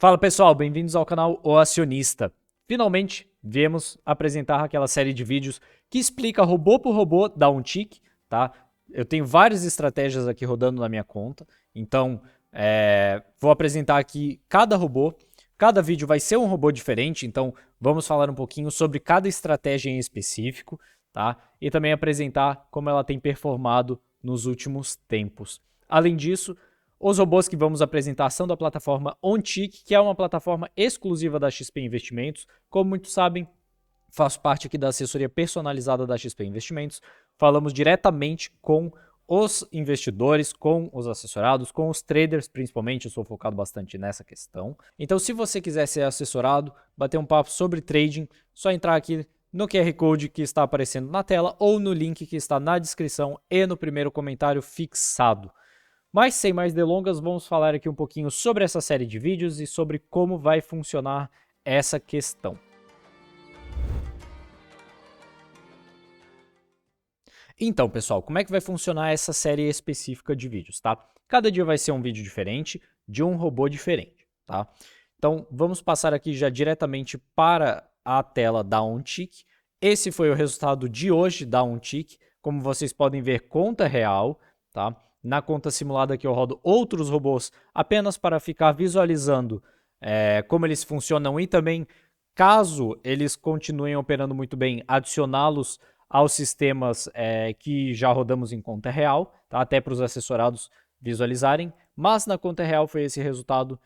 Fala pessoal, bem-vindos ao canal O Acionista. Finalmente viemos apresentar aquela série de vídeos que explica robô por robô, dá um tique, tá? Eu tenho várias estratégias aqui rodando na minha conta, então vou apresentar aqui cada robô. Cada vídeo vai ser um robô diferente, então vamos falar um pouquinho sobre cada estratégia em específico, tá? E também apresentar como ela tem performado nos últimos tempos. Além disso, os robôs que vamos apresentar são da plataforma OnTick, que é uma plataforma exclusiva da XP Investimentos. Como muitos sabem, faço parte aqui da assessoria personalizada da XP Investimentos. Falamos diretamente com os investidores, com os assessorados, com os traders, principalmente. Eu sou focado bastante nessa questão. Então, se você quiser ser assessorado, bater um papo sobre trading, só entrar aqui no QR Code que está aparecendo na tela ou no link que está na descrição e no primeiro comentário fixado. Mas sem mais delongas, vamos falar aqui um pouquinho sobre essa série de vídeos e sobre como vai funcionar essa questão. Então, pessoal, como é que vai funcionar essa série específica de vídeos, tá? Cada dia vai ser um vídeo diferente, de um robô diferente, tá? Então, vamos passar aqui já diretamente para a tela da OnTick. Esse foi o resultado de hoje da OnTick. Como vocês podem ver, conta real, tá? Na conta simulada aqui eu rodo outros robôs apenas para ficar visualizando como eles funcionam e também, caso eles continuem operando muito bem, adicioná-los aos sistemas que já rodamos em conta real, tá? Até para os assessorados visualizarem. Mas na conta real foi esse resultado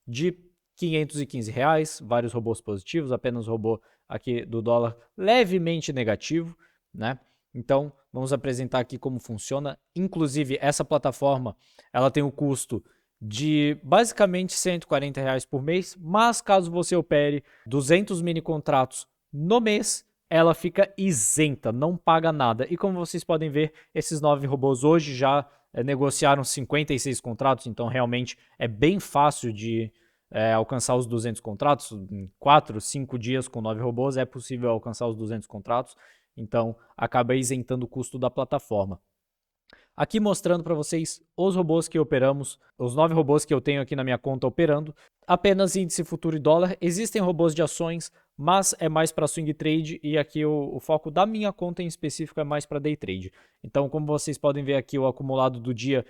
de R$515, vários robôs positivos, apenas o robô aqui do dólar levemente negativo, né? Então, vamos apresentar aqui como funciona. Inclusive, essa plataforma, ela tem o custo de basicamente R$140 por mês, mas caso você opere 200 mini contratos no mês, ela fica isenta, não paga nada. E como vocês podem ver, esses 9 robôs hoje já negociaram 56 contratos, então realmente é bem fácil de alcançar os 200 contratos. Em 4, 5 dias com 9 robôs é possível alcançar os 200 contratos. Então, acaba isentando o custo da plataforma. Aqui mostrando para vocês os robôs que operamos, os 9 robôs que eu tenho aqui na minha conta operando. Apenas índice futuro e dólar. Existem robôs de ações, mas é mais para swing trade e aqui o foco da minha conta em específico é mais para day trade. Então, como vocês podem ver aqui, o acumulado do dia,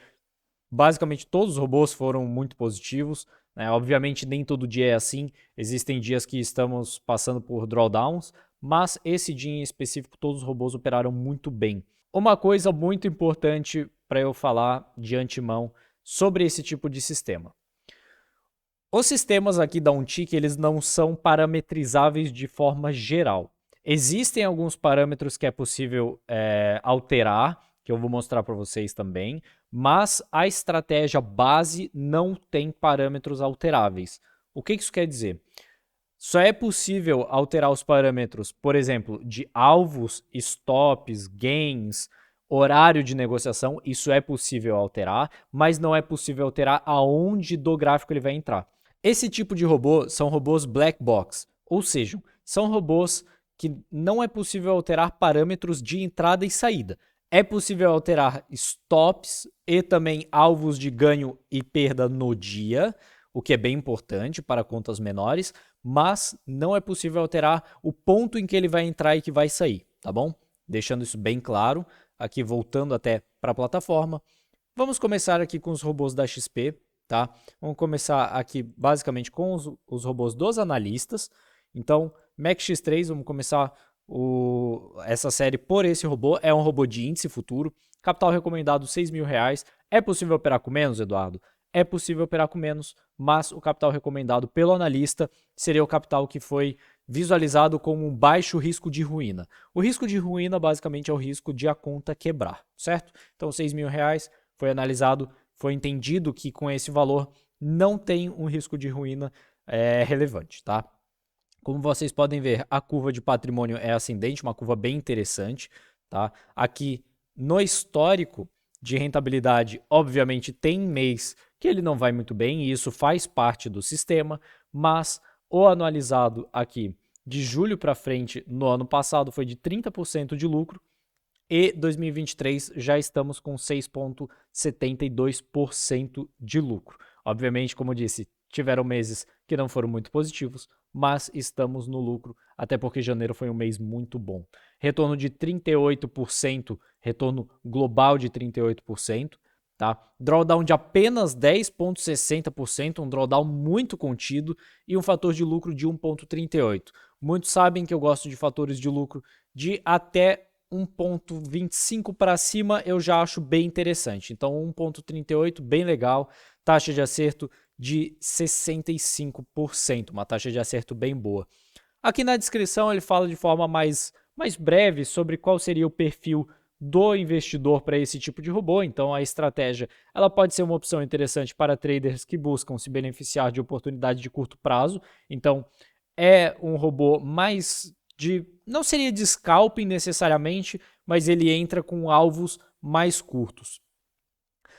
basicamente todos os robôs foram muito positivos. Obviamente nem todo dia é assim, existem dias que estamos passando por drawdowns, mas esse dia em específico todos os robôs operaram muito bem. Uma coisa muito importante para eu falar de antemão sobre esse tipo de sistema. Os sistemas aqui da OnTick, eles não são parametrizáveis de forma geral. Existem alguns parâmetros que é possível alterar, que eu vou mostrar para vocês também, mas a estratégia base não tem parâmetros alteráveis. O que isso quer dizer? Só é possível alterar os parâmetros, por exemplo, de alvos, stops, gains, horário de negociação, isso é possível alterar, mas não é possível alterar aonde do gráfico ele vai entrar. Esse tipo de robô são robôs black box, ou seja, são robôs que não é possível alterar parâmetros de entrada e saída. É possível alterar stops e também alvos de ganho e perda no dia, o que é bem importante para contas menores, mas não é possível alterar o ponto em que ele vai entrar e que vai sair, tá bom? Deixando isso bem claro, aqui voltando até para a plataforma. Vamos começar aqui com os robôs da XP, tá? Vamos começar aqui basicamente com os robôs dos analistas. Então, MaxX3, vamos começar essa série por esse robô. É um robô de índice futuro, capital recomendado R$6.000. É possível operar com menos, Eduardo? É possível operar com menos, mas o capital recomendado pelo analista seria o capital que foi visualizado como um baixo risco de ruína. O risco de ruína basicamente é o risco de a conta quebrar, certo? Então, R$6.000 foi analisado, foi entendido que com esse valor não tem um risco de ruína relevante, tá? Como vocês podem ver, a curva de patrimônio é ascendente, uma curva bem interessante, tá? Aqui no histórico de rentabilidade, obviamente tem mês que ele não vai muito bem e isso faz parte do sistema, mas o anualizado aqui de julho para frente no ano passado foi de 30% de lucro e 2023 já estamos com 6,72% de lucro. Obviamente, como eu disse, tiveram meses que não foram muito positivos, mas estamos no lucro, até porque janeiro foi um mês muito bom. Retorno de 38%, retorno global de 38%, tá? Drawdown de apenas 10,60%, um drawdown muito contido e um fator de lucro de 1,38%. Muitos sabem que eu gosto de fatores de lucro de até 1,25 para cima, eu já acho bem interessante. Então 1,38, bem legal. Taxa de acerto de 65%, uma taxa de acerto bem boa. Aqui na descrição ele fala de forma mais breve sobre qual seria o perfil do investidor para esse tipo de robô. Então a estratégia ela pode ser uma opção interessante para traders que buscam se beneficiar de oportunidade de curto prazo. Então é um robô mais não seria de scalping necessariamente, mas ele entra com alvos mais curtos.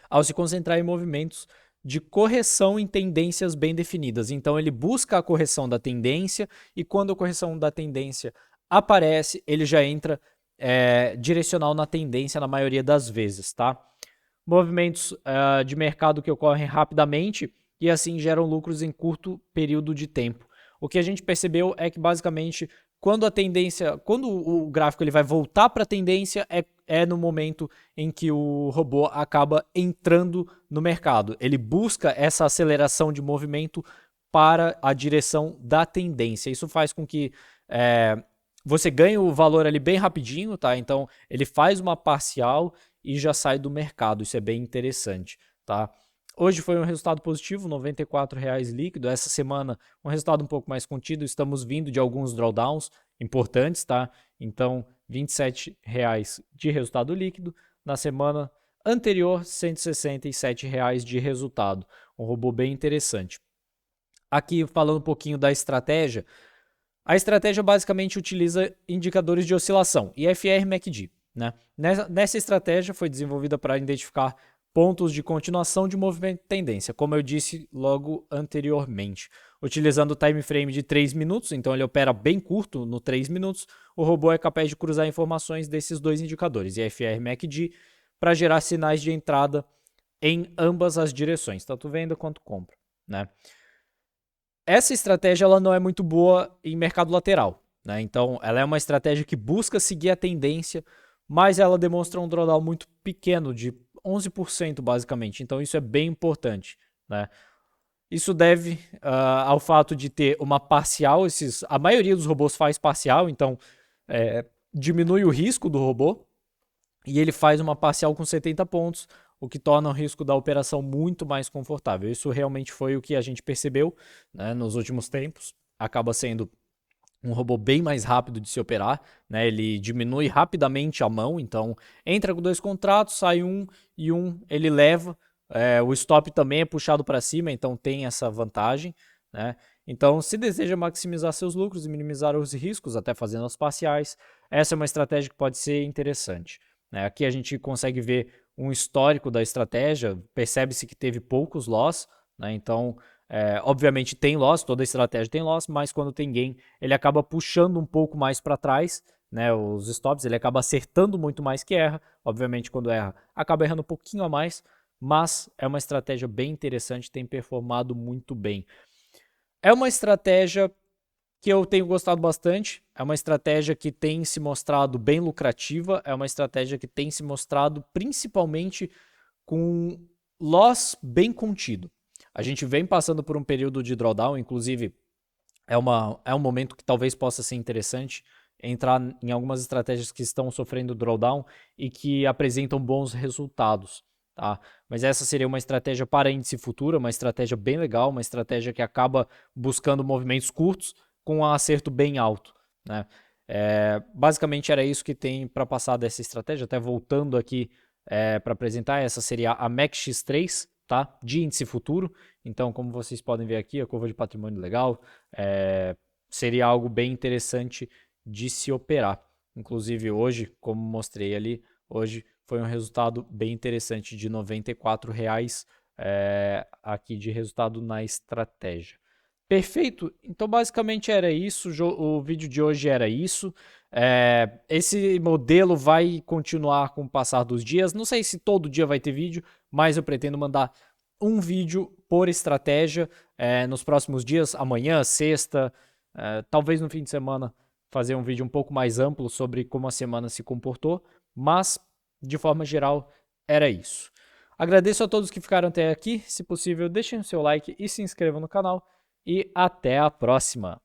Ao se concentrar em movimentos de correção em tendências bem definidas. Então ele busca a correção da tendência e quando a correção da tendência aparece, ele já entra direcional na tendência na maioria das vezes, tá? Movimentos de mercado que ocorrem rapidamente e assim geram lucros em curto período de tempo. O que a gente percebeu é que basicamente quando o gráfico ele vai voltar para a tendência é no momento em que o robô acaba entrando no mercado. Ele busca essa aceleração de movimento para a direção da tendência. Isso faz com que você ganhe o valor ali bem rapidinho, tá? Então ele faz uma parcial e já sai do mercado. Isso é bem interessante, tá? Hoje foi um resultado positivo, R$ 94,00 líquido. Essa semana, um resultado um pouco mais contido. Estamos vindo de alguns drawdowns importantes, tá? Então, R$ 27,00 de resultado líquido. Na semana anterior, R$ 167,00 de resultado. Um robô bem interessante. Aqui, falando um pouquinho da estratégia. A estratégia basicamente utiliza indicadores de oscilação, IFR e MACD, né? Nessa estratégia foi desenvolvida para identificar pontos de continuação de movimento de tendência, como eu disse logo anteriormente. Utilizando o time frame de 3 minutos, então ele opera bem curto, no 3 minutos, o robô é capaz de cruzar informações desses dois indicadores, IFR e MACD, para gerar sinais de entrada em ambas as direções, tanto venda quanto compra, né? Essa estratégia ela não é muito boa em mercado lateral, né? Então ela é uma estratégia que busca seguir a tendência, mas ela demonstra um drawdown muito pequeno, de 11% basicamente. Então isso é bem importante, né? Isso deve ao fato de ter uma parcial. A maioria dos robôs faz parcial, então diminui o risco do robô e ele faz uma parcial com 70 pontos, o que torna o risco da operação muito mais confortável. Isso realmente foi o que a gente percebeu, né, nos últimos tempos. Acaba sendo um robô bem mais rápido de se operar, né? Ele diminui rapidamente a mão, então entra com 2 contratos, sai um e ele leva. O stop também é puxado para cima, então tem essa vantagem, né? Então, se deseja maximizar seus lucros e minimizar os riscos, até fazendo as parciais, essa é uma estratégia que pode ser interessante, né? Aqui a gente consegue ver um histórico da estratégia, percebe-se que teve poucos loss, né? Então, obviamente tem loss, toda estratégia tem loss, mas quando tem gain, ele acaba puxando um pouco mais para trás, né? Os stops, ele acaba acertando muito mais que erra. Obviamente, quando erra, acaba errando um pouquinho a mais, mas é uma estratégia bem interessante, tem performado muito bem. É uma estratégia que eu tenho gostado bastante, é uma estratégia que tem se mostrado bem lucrativa, é uma estratégia que tem se mostrado principalmente com loss bem contido. A gente vem passando por um período de drawdown, inclusive é um momento que talvez possa ser interessante entrar em algumas estratégias que estão sofrendo drawdown e que apresentam bons resultados, tá? Mas essa seria uma estratégia para índice futuro, uma estratégia bem legal, uma estratégia que acaba buscando movimentos curtos com um acerto bem alto, né? Basicamente era isso que tem para passar dessa estratégia, até voltando aqui para apresentar, essa seria a MACX3, tá? De índice futuro. Então, como vocês podem ver aqui, a curva de patrimônio legal, seria algo bem interessante de se operar. Inclusive hoje, como mostrei ali, hoje foi um resultado bem interessante de R$ 94,00 aqui de resultado na estratégia. Perfeito? Então basicamente era isso, o vídeo de hoje era isso. Esse modelo vai continuar com o passar dos dias, não sei se todo dia vai ter vídeo, mas eu pretendo mandar um vídeo por estratégia nos próximos dias, amanhã, sexta, talvez no fim de semana fazer um vídeo um pouco mais amplo sobre como a semana se comportou, mas de forma geral era isso. Agradeço a todos que ficaram até aqui, se possível deixem o seu like e se inscrevam no canal e até a próxima!